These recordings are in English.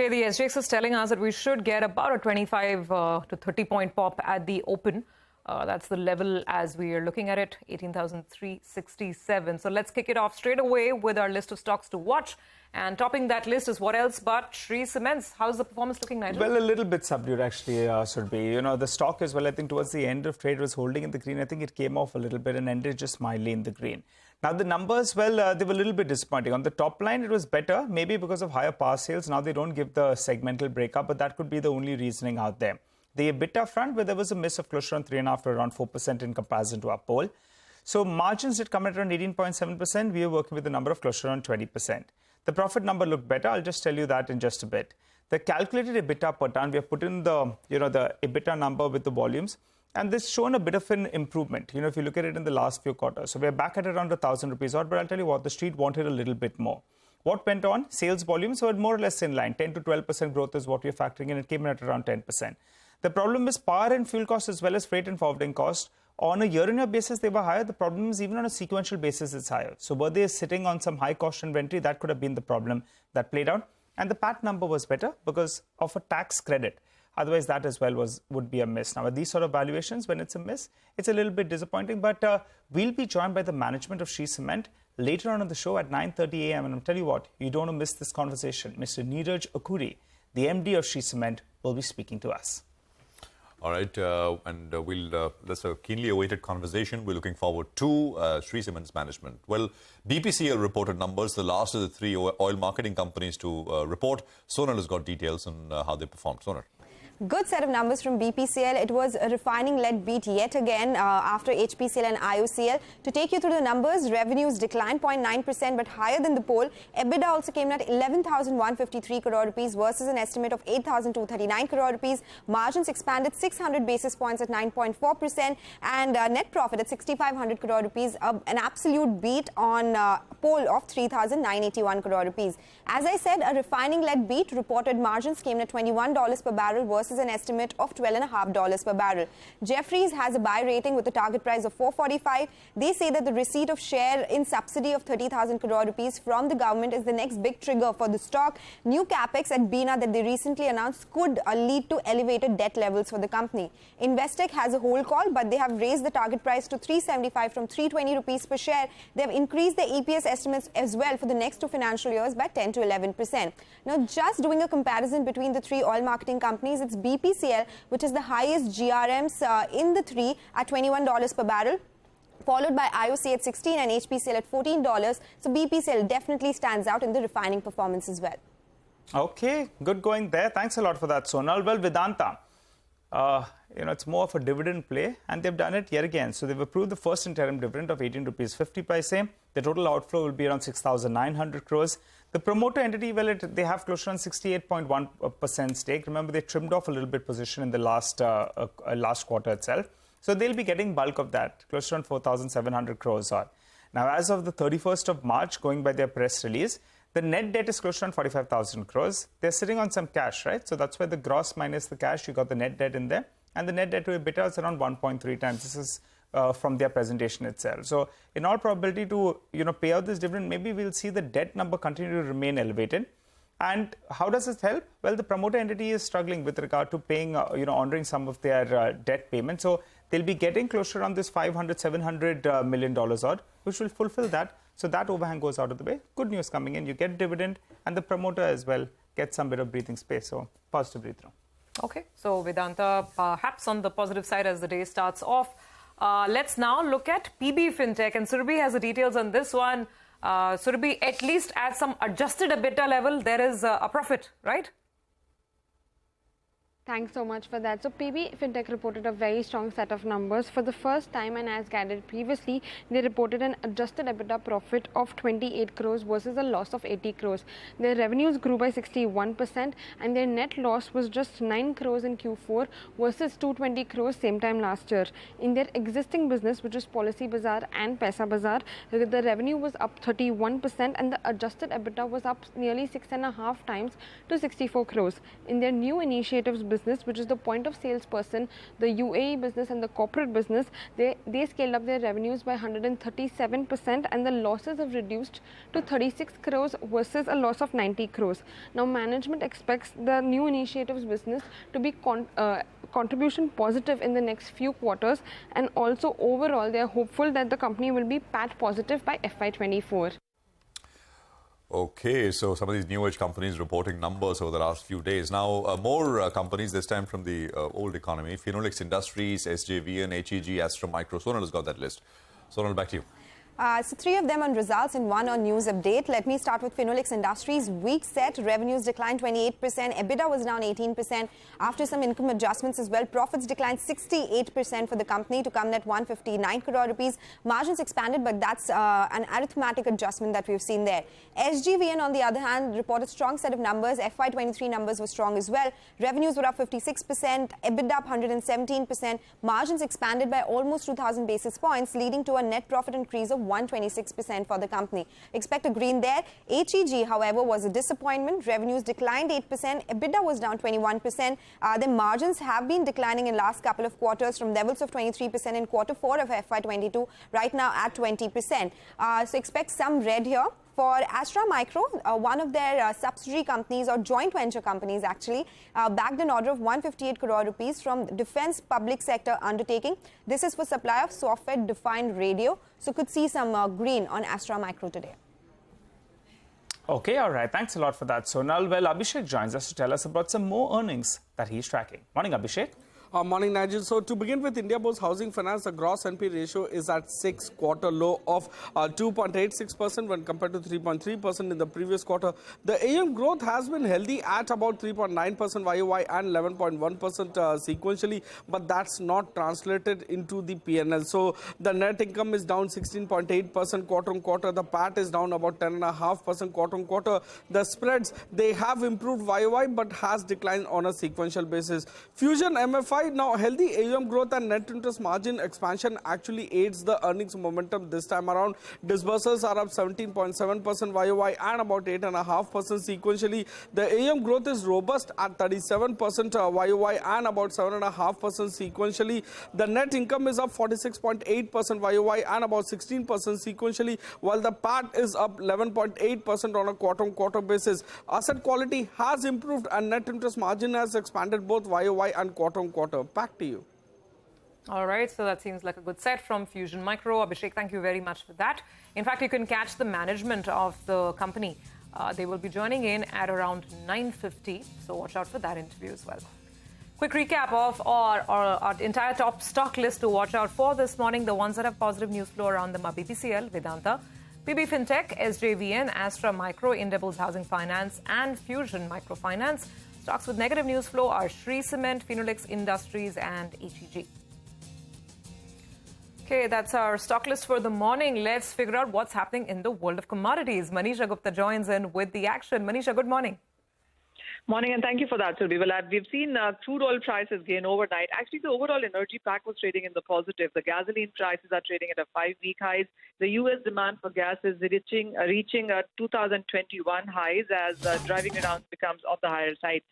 Okay, the SGX is telling us that we should get about a 25 to 30 point pop at the open. That's the level as we are looking at it, 18,367. So let's kick it off straight away with our list of stocks to watch. And topping that list is what else but Shree Cements. How's the performance looking, Nigel? Well, a little bit subdued, actually, Surbhi. You know, the stock as well, I think towards the end of trade was holding in the green. I think it came off a little bit and ended just mildly in the green. Now, the numbers, well, they were a little bit disappointing. On the top line, it was better, maybe because of higher power sales. Now, they don't give the segmental breakup, but that could be the only reasoning out there. The EBITDA front, where there was a miss of closer on 3.5% to around 4% in comparison to our poll. So margins did come at around 18.7%. We are working with a number of closer on 20%. The profit number looked better. I'll just tell you that in just a bit. The calculated EBITDA per ton, we have put in the, the EBITDA number with the volumes. And this shown a bit of an improvement, if you look at it in the last few quarters. So we're back at around 1,000 rupees odd, but I'll tell you what, the street wanted a little bit more. What went on? Sales volumes were more or less in line. 10 to 12% growth is what we're factoring in. It came in at around 10%. The problem is power and fuel costs as well as freight and forwarding costs. On a year-on-year basis, they were higher. The problem is even on a sequential basis, it's higher. So were they sitting on some high-cost inventory? That could have been the problem that played out. And the PAT number was better because of a tax credit. Otherwise, that as well would be a miss. Now, with these sort of valuations, when it's a miss, it's a little bit disappointing. But we'll be joined by the management of Shree Cement later on the show at 9:30 a.m. And I'll tell you what, you don't want to miss this conversation. Mr. Neeraj Akuri, the MD of Shree Cement, will be speaking to us. All right, that's a keenly awaited conversation. We're looking forward to Shree Cement's management. Well, BPCL reported numbers, the last of the three oil marketing companies to report. Sonal has got details on how they performed. Sonal. Good set of numbers from BPCL. It was a refining-led beat yet again after HPCL and IOCL. To take you through the numbers, revenues declined 0.9% but higher than the poll. EBITDA also came in at 11,153 crore rupees versus an estimate of 8,239 crore rupees. Margins expanded 600 basis points at 9.4% and net profit at 6,500 crore rupees, an absolute beat on poll of 3,981 crore rupees. As I said, a refining-led beat. Reported margins came in at $21 per barrel versus an estimate of $12.50 per barrel. Jefferies has a buy rating with a target price of 445. They say that the receipt of share in subsidy of 30,000 crore rupees from the government is the next big trigger for the stock. New capex at Bina that they recently announced could lead to elevated debt levels for the company. Investec has a hold call, but they have raised the target price to 375 from 320 rupees per share. They have increased the EPS estimates as well for the next two financial years by 10 to 11%. Now, just doing a comparison between the three oil marketing companies, it's BPCL, which is the highest GRMs in the three at $21 per barrel, followed by IOC at $16 and HPCL at $14. So BPCL definitely stands out in the refining performance as well. Okay, good going there. Thanks a lot for that, Sonal. Well, Vedanta, it's more of a dividend play, and they've done it yet again. So they've approved the first interim dividend of 18 rupees 50 paise. The total outflow will be around 6,900 crores. The promoter entity, well, they have close to 68.1% stake. Remember, they trimmed off a little bit position in the last quarter itself. So they'll be getting bulk of that, close to 4,700 crores odd. Now, as of the 31st of March, going by their press release, the net debt is close to 45,000 crores. They're sitting on some cash, right? So that's where the gross minus the cash, you got the net debt in there. And the net debt to EBITDA is around 1.3 times. This is from their presentation itself. So in all probability to, pay out this dividend, maybe we'll see the debt number continue to remain elevated. And how does this help? Well, the promoter entity is struggling with regard to paying, honoring some of their debt payments. So they'll be getting closer on this $700 million odd, which will fulfill that. So that overhang goes out of the way. Good news coming in. You get dividend, and the promoter as well gets some bit of breathing space. So positive breathing. Okay, so Vedanta perhaps on the positive side as the day starts off. Let's now look at PB Fintech, and Surbhi has the details on this one. Surbhi, at least at some adjusted EBITDA level, there is a profit, right? Thanks so much for that. So PB Fintech reported a very strong set of numbers. For the first time, and as guided previously, they reported an adjusted EBITDA profit of 28 crores versus a loss of 80 crores. Their revenues grew by 61% and their net loss was just 9 crores in Q4 versus 220 crores same time last year. In their existing business, which is Policy Bazaar and Paisa Bazaar, the revenue was up 31% and the adjusted EBITDA was up nearly 6.5 times to 64 crores. In their new initiatives business, business, which is the point of sales person, the UAE business and the corporate business, they scaled up their revenues by 137% and the losses have reduced to 36 crores versus a loss of 90 crores. Now management expects the new initiatives business to be contribution positive in the next few quarters, and also overall they are hopeful that the company will be PAT positive by FY24. Okay, so some of these new age companies reporting numbers over the last few days. Now, more companies, this time from the old economy. Finolex Industries, SJVN, HEG, Astra, Sonal has got that list. Sonal, back to you. So 3 of them on results and 1 on news update. Let me start with Finolex Industries. Weak set, revenues declined 28%, EBITDA was down 18% after some income adjustments as well. Profits declined 68% for the company to come at 159 crore rupees. Margins expanded, but that's an arithmetic adjustment that we've seen there. SGVN, on the other hand, reported strong set of numbers. FY23 numbers were strong as well. Revenues were up 56%, EBITDA up 117%. Margins expanded by almost 2,000 basis points, leading to a net profit increase of 126% for the company. Expect a green there. HEG, however, was a disappointment. Revenues declined 8%. EBITDA was down 21%. The margins have been declining in last couple of quarters from levels of 23% in quarter 4 of FY22, right now at 20%. So expect some red here. For Astra Micro, one of their subsidiary companies or joint venture companies actually bagged an order of 158 crore rupees from Defence Public Sector Undertaking. This is for supply of software-defined radio. So could see some green on Astra Micro today. Okay, all right. Thanks a lot for that, Sonal. Well, Abhishek joins us to tell us about some more earnings that he's tracking. Morning, Abhishek. Morning, Nigel. So to begin with, India Post Housing Finance, the gross NP ratio is at 6-quarter low of 2.86% when compared to 3.3% in the previous quarter. The AUM growth has been healthy at about 3.9% YOY and 11.1% sequentially, but that's not translated into the PNL. So the net income is down 16.8% quarter on quarter. The PAT is down about 10.5% quarter on quarter. The spreads, they have improved YOY but has declined on a sequential basis. Fusion MFI, now healthy AUM growth and net interest margin expansion actually aids the earnings momentum this time around. Disbursals are up 17.7% YOY and about 8.5% sequentially. The AUM growth is robust at 37% YOY and about 7.5% sequentially. The net income is up 46.8% YOY and about 16% sequentially, while the PAT is up 11.8% on a quarter-on-quarter basis. Asset quality has improved and net interest margin has expanded both YOY and quarter-on-quarter. Back to you. All right, so that seems like a good set from Fusion Micro. Abhishek, thank you very much for that. In fact, you can catch the management of the company. They will be joining in at around 9:50, so watch out for that interview as well. Quick recap of our entire top stock list to watch out for this morning. The ones that have positive news flow around them are BPCL, Vedanta, PB Fintech, SJVN, Astra Micro, Indiabulls Housing Finance, and Fusion Microfinance. Stocks with negative news flow are Shree Cement, Finolex Industries, and HEG. Okay, that's our stock list for the morning. Let's figure out what's happening in the world of commodities. Manisha Gupta joins in with the action. Manisha, good morning. Morning, and thank you for that, Surbhi. Well, we've seen crude oil prices gain overnight. Actually, the overall energy pack was trading in the positive. The gasoline prices are trading at a 5-week highs. The U.S. demand for gas is reaching 2021 highs as driving around becomes on the higher side.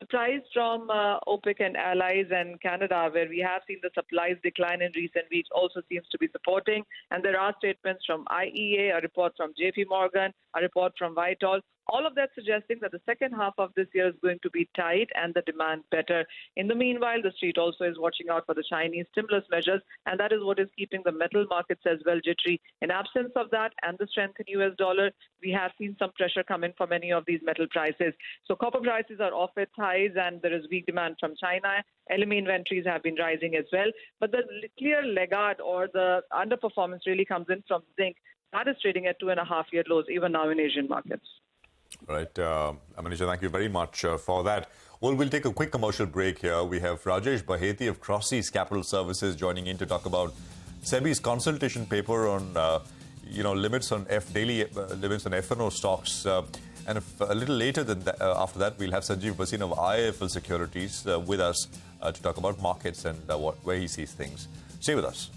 The price from OPEC and allies and Canada, where we have seen the supplies decline in recent weeks, also seems to be supporting. And there are statements from IEA, a report from JP Morgan, a report from Whitehall. All of that suggesting that the second half of this year is going to be tight and the demand better. In the meanwhile, the street also is watching out for the Chinese stimulus measures, and that is what is keeping the metal markets as well jittery. In absence of that and the strength in US dollar, we have seen some pressure come in for many of these metal prices. So copper prices are off its highs and there is weak demand from China. LME inventories have been rising as well. But the clear laggard or the underperformance really comes in from zinc. That is trading at 2.5-year lows even now in Asian markets. All right, Manisha, thank you very much for that. Well, we'll take a quick commercial break here. We have Rajesh Baheti of Crossseas Capital Services joining in to talk about SEBI's consultation paper on, limits on daily limits on F&O stocks. And a little later than that, after that, we'll have Sanjeev Bhasin of IIFL Securities with us to talk about markets and where he sees things. Stay with us.